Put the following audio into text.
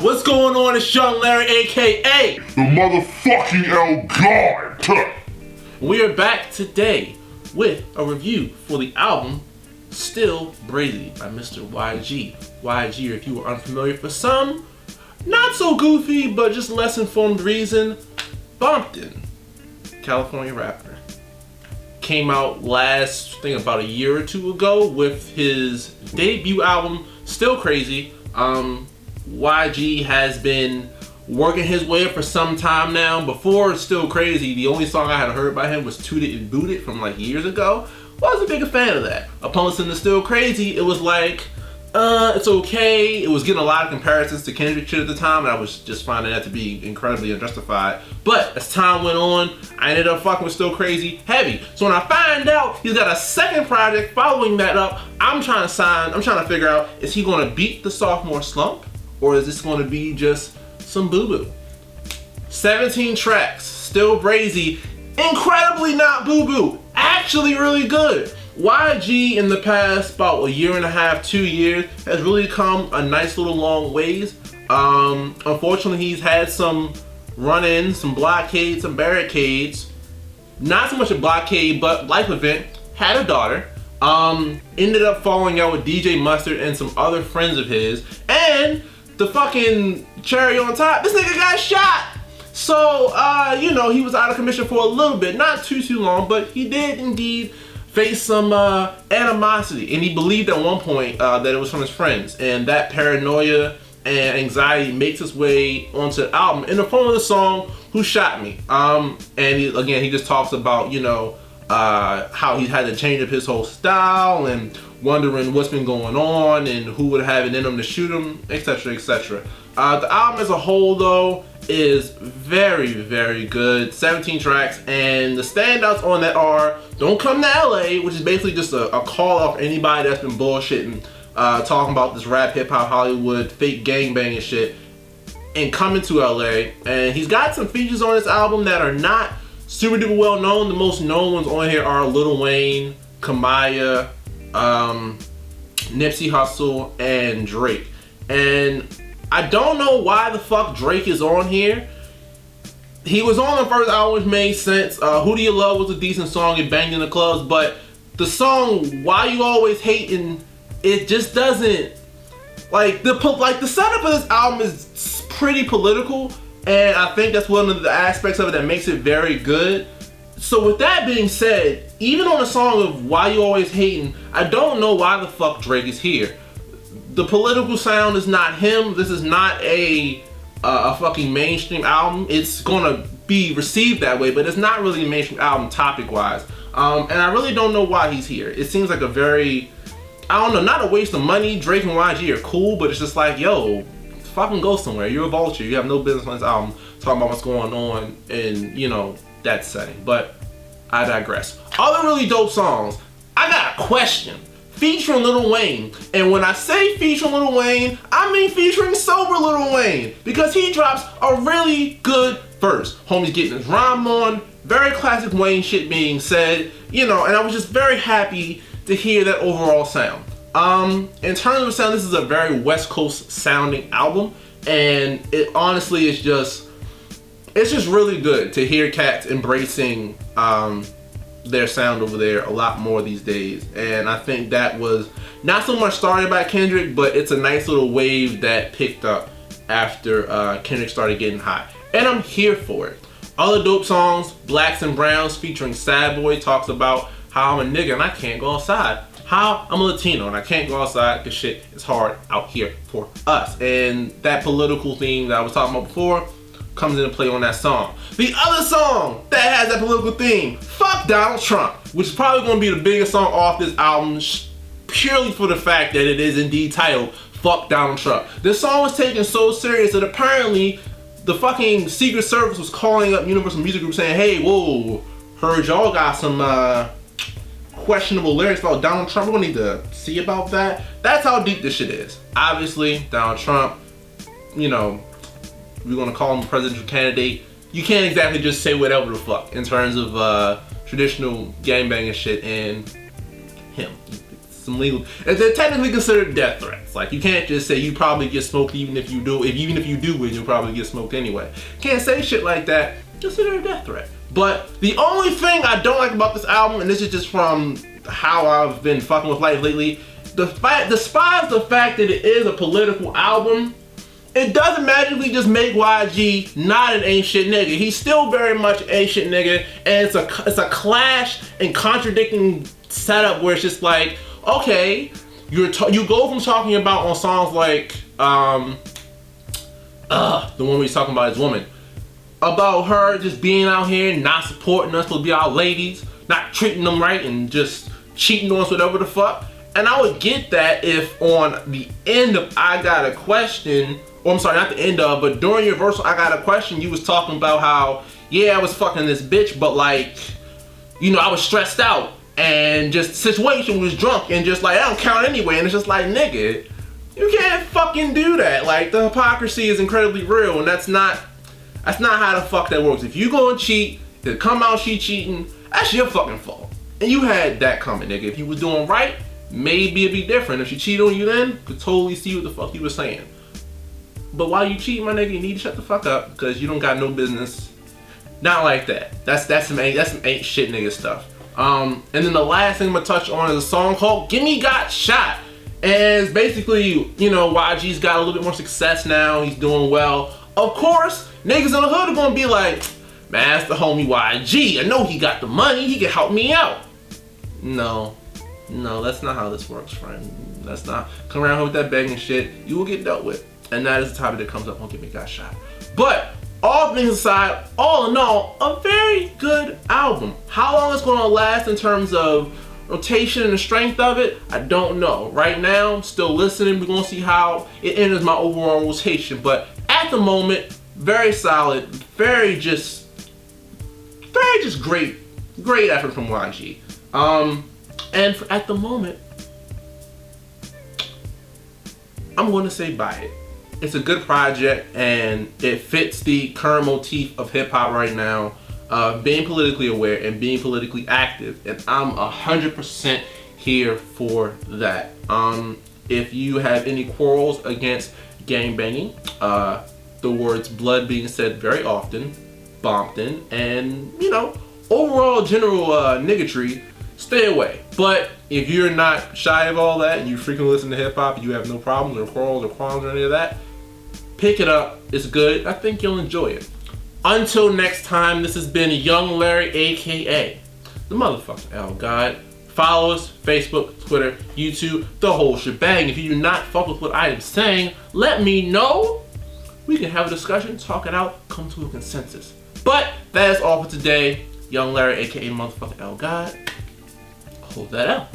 What's going on? It's Young Larry, aka the motherfucking El God. We are back today with a review for the album Still Brazy by Mr. YG. YG, if you are unfamiliar, for some, not so goofy, but just less informed reason, Bompton, California rapper. Came out last, I think about a year or two ago with his debut album, Still Crazy. YG has been working his way up for some time now. Before Still Crazy, the only song I had heard by him was Toot It and Boot It from like years ago. Wasn't a big fan of that. Upon listening to Still Crazy, it was like, it's okay. It was getting a lot of comparisons to Kendrick shit at the time, and I was just finding that to be incredibly unjustified. But as time went on, I ended up fucking with Still Crazy heavy. So when I find out he's got a second project following that up, I'm trying to figure out, is he gonna beat the sophomore slump? Or is this gonna be just some boo-boo? 17 tracks, Still Brazy, incredibly not boo-boo, actually really good. YG in the past about a year and a half, 2 years, has really come a nice little long ways. Unfortunately, he's had some run-ins, some blockades, some barricades. Not so much a blockade, but life event. Had a daughter. Ended up falling out with DJ Mustard and some other friends of his. And the fucking cherry on top, this nigga got shot. So, he was out of commission for a little bit. Not too long, but he did indeed face some animosity, and he believed at one point that it was from his friends, and that paranoia and anxiety makes its way onto the album in the form of the song "Who Shot Me." And he just talks about how he had to change up his whole style and wondering what's been going on and who would have it in him to shoot him, etc., etc. The album as a whole, though, is very, very good. 17 tracks, and the standouts on that are Don't Come to LA, which is basically just a call off anybody that's been bullshitting, talking about this rap, hip hop, Hollywood, fake gangbanging shit, and Coming to LA. And he's got some features on this album that are not super duper well known. The most known ones on here are Lil Wayne, Kamaya, Nipsey Hussle, and Drake. And I don't know why the fuck Drake is on here. He was on the first album, which made sense. Who Do You Love was a decent song. It banged in the clubs. But the song Why You Always Hating, it just doesn't... The setup of this album is pretty political. And I think that's one of the aspects of it that makes it very good. So with that being said, even on the song of Why You Always Hating, I don't know why the fuck Drake is here. The political sound is not him. This is not a fucking mainstream album. It's gonna be received that way, but it's not really a mainstream album topic-wise. And I really don't know why he's here. It seems like a very, not a waste of money. Drake and YG are cool, but it's just like, yo, fucking go somewhere. You're a vulture. You have no business on this album talking about what's going on in, that setting. But I digress. Other really dope songs. I got a question. Featuring Lil Wayne. And when I say featuring Lil Wayne, I mean featuring sober Lil Wayne. Because he drops a really good verse. Homie's getting his rhyme on. Very classic Wayne shit being said. And I was just very happy to hear that overall sound. In terms of sound, this is a very West Coast sounding album. And it honestly is just really good to hear cats embracing their sound over there a lot more these days. And I think that was not so much started by Kendrick, but it's a nice little wave that picked up after Kendrick started getting hot. And I'm here for it. Other dope songs, Blacks and Browns featuring Sad Boy, talks about how I'm a nigga and I can't go outside. How I'm a Latino and I can't go outside because shit is hard out here for us. And that political theme that I was talking about before comes into play on that song. The other song that has that political theme, Fuck Donald Trump, which is probably going to be the biggest song off this album, purely for the fact that it is indeed titled Fuck Donald Trump. This song was taken so serious that apparently the fucking Secret Service was calling up Universal Music Group saying, hey, whoa, heard y'all got some questionable lyrics about Donald Trump. We're going to need to see about that. That's how deep this shit is. Obviously, Donald Trump, we're gonna call him a presidential candidate. You can't exactly just say whatever the fuck in terms of traditional gangbanging shit and him. It's some legal. They're technically considered death threats. Like you can't just say you probably get smoked even if you do. Even if you do win, you'll probably get smoked anyway. Can't say shit like that. Consider it a death threat. But the only thing I don't like about this album, and this is just from how I've been fucking with life lately, despite the fact that it is a political album, it doesn't magically just make YG not an ain't shit nigga. He's still very much an ain't shit nigga, and it's a clash and contradicting setup where it's just like, okay, you go from talking about on songs like the one where he's talking about his woman, about her just being out here not supporting us, to be our ladies, not treating them right, and just cheating on us, whatever the fuck. And I would get that if on the end of I Got a Question, or I'm sorry, not the end of, but during your verse I Got a Question, you was talking about how, yeah, I was fucking this bitch, but like, you know, I was stressed out and just situation was drunk and just like, I don't count anyway. And it's just like, nigga, you can't fucking do that. Like, the hypocrisy is incredibly real, and that's not how the fuck that works. If you go and cheat, to come out she cheating, that's your fucking fault. And you had that coming, nigga. If you was doing right, maybe it'd be different. If she cheated on you then, could totally see what the fuck you were saying. But while you cheat, my nigga, you need to shut the fuck up, because you don't got no business. Not like that. That's some ain't shit nigga stuff. And then the last thing I'm gonna touch on is a song called Gimme Got Shot. And it's basically, you know, YG's got a little bit more success now. He's doing well. Of course, niggas in the hood are gonna be like, man, that's the homie YG. I know he got the money. He can help me out. No, that's not how this works, friend. That's not. Come around here with that begging shit. You will get dealt with. And that is the topic that comes up on Gimme Got Shot. But all things aside, all in all, a very good album. How long it's gonna last in terms of rotation and the strength of it, I don't know. Right now, still listening. We're gonna see how it enters my overall rotation. But at the moment, very solid, very just great effort from YG. At the moment, I'm gonna say buy it. It's a good project, and it fits the current motif of hip hop right now, being politically aware and being politically active, and I'm 100% here for that. If you have any quarrels against gangbanging, the words blood being said very often, Bompton, and you know, overall general niggatry, stay away. But if you're not shy of all that and you frequently listen to hip hop and you have no problems or quarrels or qualms or any of that, pick it up. It's good. I think you'll enjoy it. Until next time, this has been Young Larry, aka the motherfucking L God. Follow us, Facebook, Twitter, YouTube, the whole shebang. If you do not fuck with what I am saying, let me know. We can have a discussion, talk it out, come to a consensus. But that is all for today. Young Larry, aka motherfucking L God. Hold that out.